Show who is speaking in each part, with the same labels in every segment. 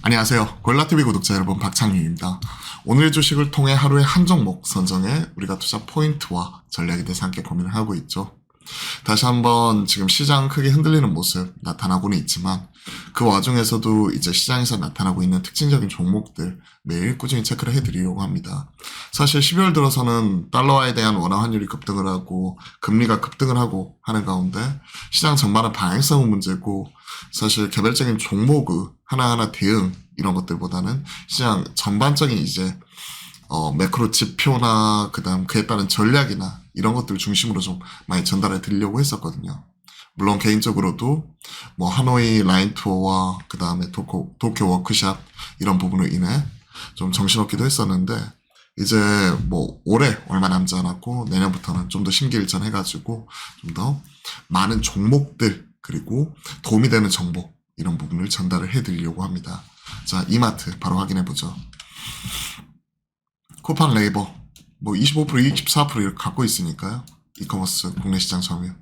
Speaker 1: 안녕하세요. 골라TV 구독자 여러분, 박창윤입니다. 오늘의 주식을 통해 하루에 한 종목 선정해 우리가 투자 포인트와 전략에 대해서 함께 고민을 하고 있죠. 다시 한번 지금 시장 크게 흔들리는 모습 나타나고는 있지만 그 와중에서도 이제 시장에서 나타나고 있는 특징적인 종목들 매일 꾸준히 체크를 해드리려고 합니다. 사실 12월 들어서는 달러화에 대한 원화 환율이 급등을 하고 금리가 급등을 하고 하는 가운데 시장 전반의 방향성은 문제고 사실 개별적인 종목의 하나하나 대응 이런 것들보다는 시장 전반적인 이제 매크로 지표나 그다음 그에 따른 전략이나 이런 것들 중심으로 좀 많이 전달해 드리려고 했었거든요. 물론 개인적으로도 뭐 하노이 라인 투어와 그다음에 도쿄 워크샵 이런 부분으로 인해 좀 정신없기도 했었는데 이제 뭐 올해 얼마 남지 않았고 내년부터는 좀 더 심기일전 해가지고 좀 더 많은 종목들 그리고 도움이 되는 정보 이런 부분을 전달을 해드리려고 합니다. 자, 이마트 바로 확인해보죠. 쿠팡 네이버 뭐 25%, 24% 이렇게 갖고 있으니까요. 이커머스 국내 시장 점유.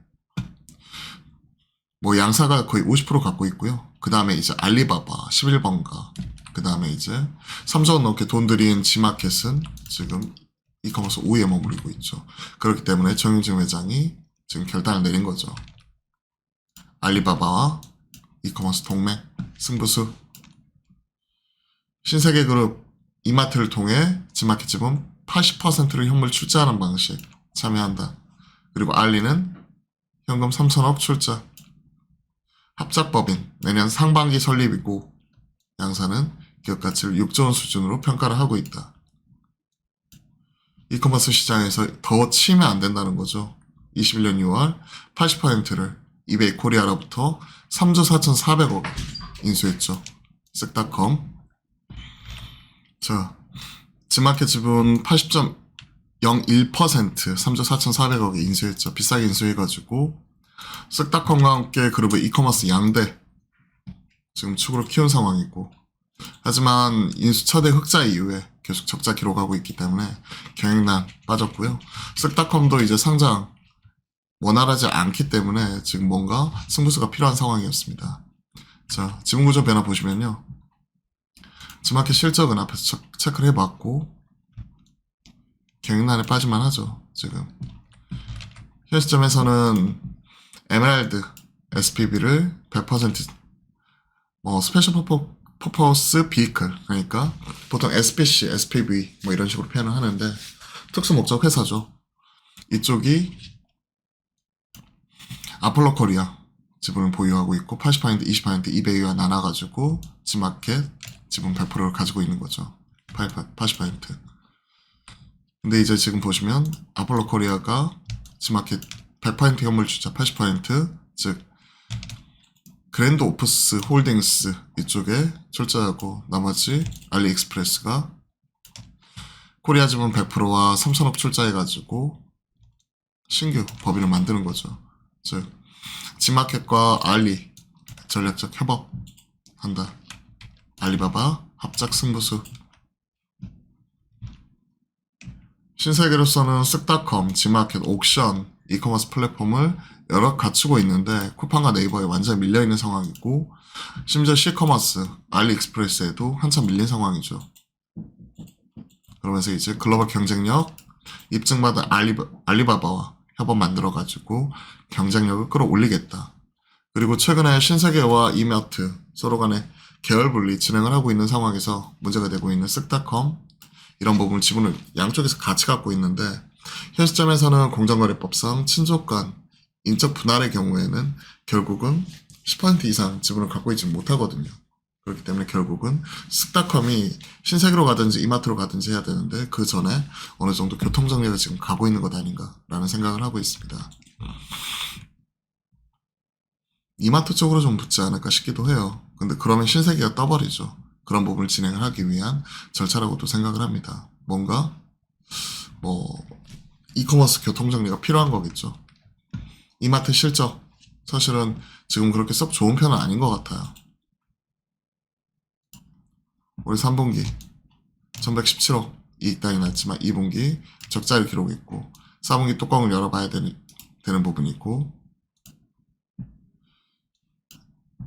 Speaker 1: 뭐 양사가 거의 50% 갖고 있고요. 그 다음에 이제 알리바바 11번가. 그 다음에 이제 3조 원 넘게 돈 들인 지마켓은 지금 이커머스 5위에 머무르고 있죠. 그렇기 때문에 정윤진 회장이 지금 결단을 내린 거죠. 알리바바와 이커머스 동맹 승부수. 신세계그룹 이마트를 통해 지마켓 지분 80%를 현물 출자하는 방식 참여한다. 그리고 알리는 현금 3천억 출자. 합작법인 내년 상반기 설립이고 양사는 기업 가치를 6조 원 수준으로 평가를 하고 있다. 이커머스 시장에서 더 치면 안 된다는 거죠. 21년 6월 80%를 이베이 코리아로부터 3조 4,400억 인수했죠. 쓱닷컴. 자, 지마켓 지분 80.01% 3조 4,400억에 인수했죠. 비싸게 인수해가지고 쓱닷컴과 함께 그룹의 이커머스 양대 지금 축으로 키운 상황이고 하지만 인수 첫해 흑자 이후에 계속 적자 기록하고 있기 때문에 경영난 빠졌고요. 쓱닷컴도 이제 상장 원활하지 않기 때문에 지금 뭔가 승부수가 필요한 상황이었습니다. 자, 지분구조 변화 보시면요. 지마켓 실적은 앞에서 체크를 해봤고 경영난에 빠질만 하죠. 지금 현 시점에서는 에메랄드 SPV를 100% 스페셜 퍼포스 비클 그러니까 보통 SPC, SPV 뭐 이런 식으로 표현을 하는데 특수 목적 회사죠. 이쪽이 아폴로 코리아 지분을 보유하고 있고 80% 20% 이베이와 나눠가지고 지마켓 지분 100%를 가지고 있는 거죠. 80%. 근데 이제 지금 보시면 아폴로 코리아가 지마켓 100% 현물 주자 80% 즉 그랜드 오프스 홀딩스 이쪽에 출자하고 나머지 알리익스프레스가 코리아 지분 100%와 3천억 출자해가지고 신규 법인을 만드는 거죠. 즉 지마켓과 알리 전략적 협업한다. 알리바바 합작 승부수. 신세계로서는 쓱닷컴, 지마켓, 옥션, 이커머스 플랫폼을 여러 갖추고 있는데 쿠팡과 네이버에 완전히 밀려있는 상황이고 심지어 C커머스, 알리익스프레스에도 한참 밀린 상황이죠. 그러면서 이제 글로벌 경쟁력 입증받은 알리바바와 협업 만들어가지고 경쟁력을 끌어올리겠다. 그리고 최근에 신세계와 이마트 서로 간에 계열 분리 진행을 하고 있는 상황에서 문제가 되고 있는 쓱닷컴 이런 부분을 지분을 양쪽에서 같이 갖고 있는데 현 시점에서는 공정거래법상 친족 간 인적 분할의 경우에는 결국은 10% 이상 지분을 갖고 있지 못하거든요. 그렇기 때문에 결국은 쓱닷컴이 신세계로 가든지 이마트로 가든지 해야 되는데 그 전에 어느 정도 교통정리가 지금 가고 있는 것 아닌가라는 생각을 하고 있습니다. 이마트 쪽으로 좀 붙지 않을까 싶기도 해요. 근데 그러면 신세계가 떠버리죠. 그런 부분을 진행을 하기 위한 절차라고도 생각을 합니다. 뭔가 이커머스 교통정리가 필요한 거겠죠. 이마트 실적 사실은 지금 그렇게 썩 좋은 편은 아닌 것 같아요. 올해 3분기 1117억 이익단이 났지만 2분기 적자를 기록했고 4분기 뚜껑을 열어봐야 되는 부분이 있고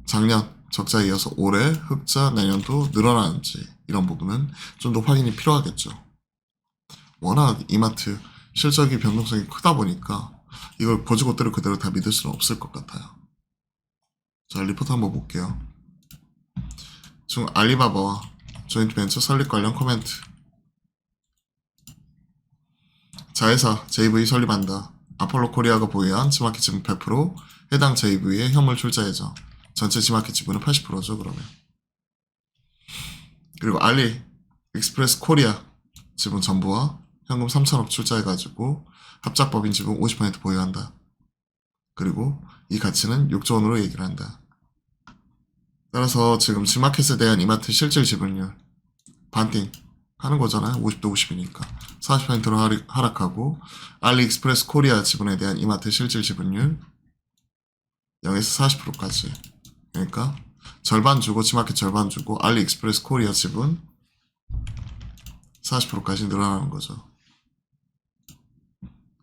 Speaker 1: 작년 적자에 이어서 올해 흑자 내년도 늘어나는지 이런 부분은 좀 더 확인이 필요하겠죠. 워낙 이마트 실적이 변동성이 크다 보니까 이걸 거지것대로 그대로 다 믿을 수는 없을 것 같아요. 자, 리포트 한번 볼게요. 지금 알리바바와 조인트 벤처 설립 관련 코멘트. 자회사 JV 설립한다. 아폴로 코리아가 보유한 지마켓 지분 100%, 해당 JV의 현물 출자 예정. 전체 지마켓 지분은 80%죠, 그러면. 그리고 알리 익스프레스 코리아 지분 전부와 현금 3천억 출자해가지고 합작법인 지분 50% 보유한다. 그리고 이 가치는 6조 원으로 얘기를 한다. 따라서 지금 지마켓에 대한 이마트 실질 지분율 반띵 하는 거잖아요. 50대 50이니까 40%로 하락하고, 알리익스프레스 코리아 지분에 대한 이마트 실질 지분율 0에서 40%까지, 그러니까 절반 주고 지마켓 절반 주고 알리익스프레스 코리아 지분 40%까지 늘어나는 거죠.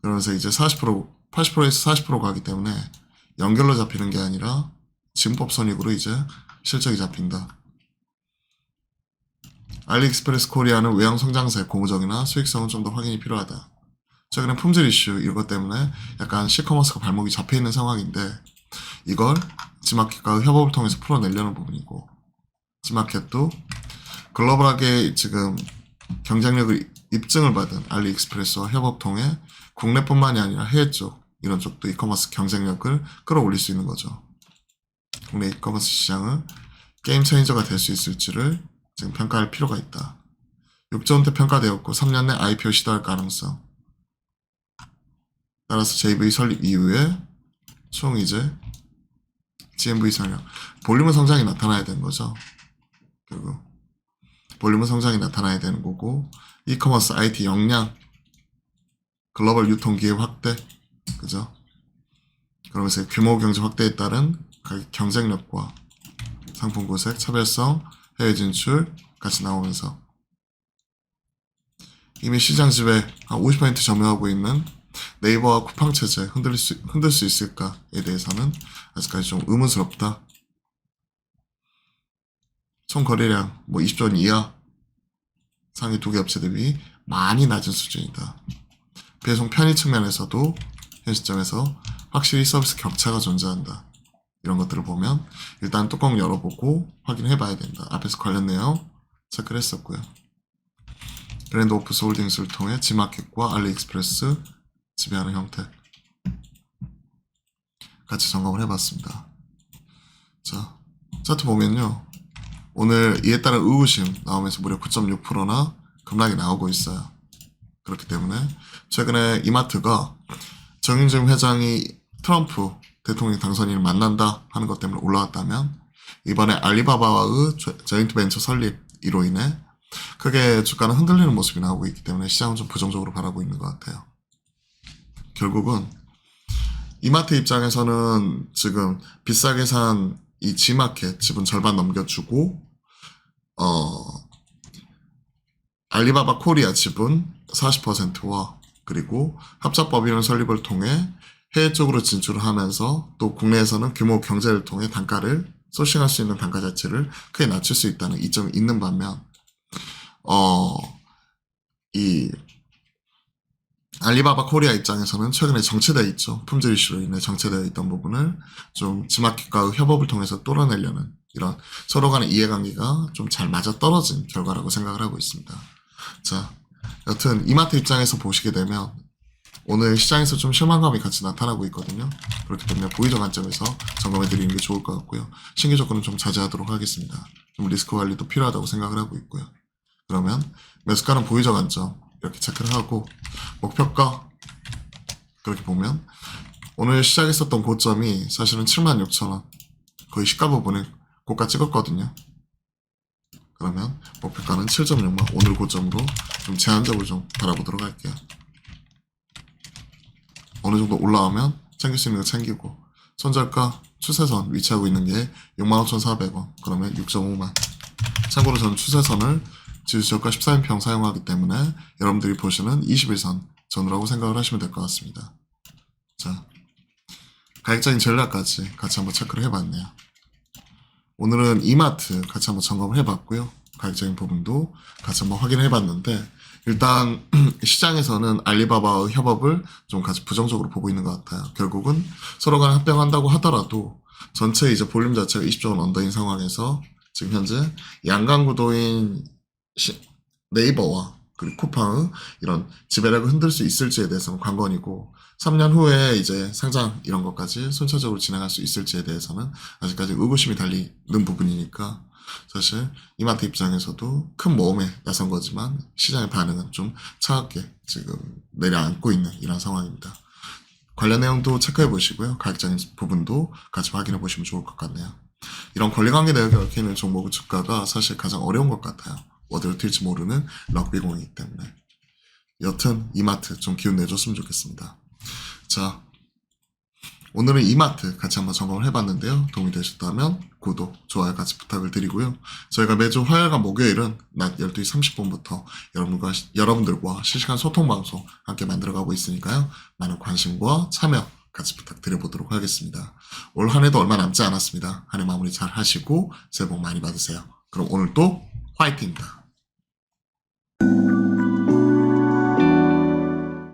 Speaker 1: 그러면서 이제 80%에서 40% 가기 때문에 연결로 잡히는 게 아니라 진법 선익으로 이제 실적이 잡힌다. 알리익스프레스 코리아는 외형 성장세, 고무적이나 수익성은 좀 더 확인이 필요하다. 최근에 품질 이슈 이것 때문에 약간 시커머스가 발목이 잡혀있는 상황인데, 이걸 지마켓과 협업을 통해서 풀어내려는 부분이고, 지마켓도 글로벌하게 지금 경쟁력을 입증을 받은 알리익스프레스와 협업 통해 국내뿐만이 아니라 해외 쪽, 이런 쪽도 이커머스 경쟁력을 끌어올릴 수 있는 거죠. 국내 이커머스 시장을 게임 체인저가 될 수 있을지를 지금 평가할 필요가 있다. 6조 원대 평가되었고 3년 내 IPO 시도할 가능성. 따라서 JV 설립 이후에 총 이제 GMV 성장, 볼륨 성장이 나타나야 되는 거죠. 결국 볼륨 성장이 나타나야 되는 거고, 이커머스 IT 역량, 글로벌 유통 기회 확대, 그죠? 그러면서 규모 경제 확대에 따른 가격 경쟁력과 상품 고색, 차별성, 해외 진출 같이 나오면서 이미 시장 지배 한 50% 점유하고 있는 네이버와 쿠팡 체제 흔들 수 있을까에 대해서는 아직까지 좀 의문스럽다. 총 거래량 뭐 20조 원 이하, 상위 2개 업체 대비 많이 낮은 수준이다. 배송 편의 측면에서도 현 시점에서 확실히 서비스 격차가 존재한다. 이런 것들을 보면 일단 뚜껑 열어보고 확인해 봐야 된다. 앞에서 관련 내용 체크를 했었고요. 브랜드 오프스 홀딩스를 통해 지마켓과 알리익스프레스 지배하는 형태 같이 점검을 해봤습니다. 자, 차트 보면요, 오늘 이에 따른 의구심 나오면서 무려 9.6%나 급락이 나오고 있어요. 그렇기 때문에 최근에 이마트가 정윤중 회장이 트럼프 대통령 당선인을 만난다 하는 것 때문에 올라왔다면, 이번에 알리바바와의 조인트 벤처 설립으로 인해 크게 주가는 흔들리는 모습이 나오고 있기 때문에 시장은 좀 부정적으로 바라고 있는 것 같아요. 결국은 이마트 입장에서는 지금 비싸게 산 이 지마켓 지분 절반 넘겨주고, 알리바바 코리아 지분 40%와 그리고 합작법인을 설립을 통해 해외 쪽으로 진출을 하면서 또 국내에서는 규모 경제를 통해 단가를 소싱할 수 있는 단가 자체를 크게 낮출 수 있다는 이점이 있는 반면, 이 알리바바 코리아 입장에서는 최근에 정체되어 있죠. 품질 이슈로 인해 정체되어 있던 부분을 좀 지마켓과의 협업을 통해서 뚫어내려는 이런 서로 간의 이해관계가 좀 잘 맞아떨어진 결과라고 생각을 하고 있습니다. 자, 여튼 이마트 입장에서 보시게 되면 오늘 시장에서 좀 실망감이 같이 나타나고 있거든요. 그렇기 때문에 보이저 관점에서 점검해 드리는 게 좋을 것 같고요. 신규 조건은 좀 자제하도록 하겠습니다. 좀 리스크 관리도 필요하다고 생각을 하고 있고요. 그러면 매수가는 보이저 관점 이렇게 체크를 하고, 목표가 그렇게 보면 오늘 시작했었던 고점이 사실은 76,000원, 거의 시가 부분을 고가 찍었거든요. 그러면 목표가는 7.6만, 오늘 고점으로 좀 제한적으로 좀 바라보도록 할게요. 어느 정도 올라오면 챙길 수 있는 거 챙기고, 손절가 추세선 위치하고 있는 게 65,400원, 그러면 6.5만. 참고로 저는 추세선을 지수저가 14인평 사용하기 때문에 여러분들이 보시는 21선 전후라고 생각을 하시면 될 것 같습니다. 자, 가격적인 전략까지 같이 한번 체크를 해봤네요. 오늘은 이마트 같이 한번 점검을 해봤고요. 가격적인 부분도 같이 한번 확인을 해봤는데 일단 시장에서는 알리바바의 협업을 좀 같이 부정적으로 보고 있는 것 같아요. 결국은 서로 간에 합병한다고 하더라도 전체 이제 볼륨 자체가 20조 원 언더인 상황에서 지금 현재 양강구도인 네이버와 그리고 쿠팡의 이런 지배력을 흔들 수 있을지에 대해서는 관건이고 3년 후에 이제 상장 이런 것까지 순차적으로 진행할 수 있을지에 대해서는 아직까지 의구심이 달리는 부분이니까 사실 이마트 입장에서도 큰 모험에 나선 거지만 시장의 반응은 좀 차갑게 지금 내려앉고 있는 이런 상황입니다. 관련 내용도 체크해 보시고요. 가격적인 부분도 같이 확인해 보시면 좋을 것 같네요. 이런 권리관계 내역에 얽혀있는 종목의 주가가 사실 가장 어려운 것 같아요. 어디로 튈지 모르는 럭비공이기 때문에. 여튼 이마트 좀 기운 내줬으면 좋겠습니다. 자, 오늘은 이마트 같이 한번 점검을 해봤는데요. 도움이 되셨다면 구독, 좋아요 같이 부탁을 드리고요. 저희가 매주 화요일과 목요일은 낮 12시 30분부터 여러분들과 실시간 소통 방송 함께 만들어가고 있으니까요. 많은 관심과 참여 같이 부탁드려보도록 하겠습니다. 올 한 해도 얼마 남지 않았습니다. 한 해 마무리 잘 하시고 새해 복 많이 받으세요. 그럼 오늘 또 화이팅입니다.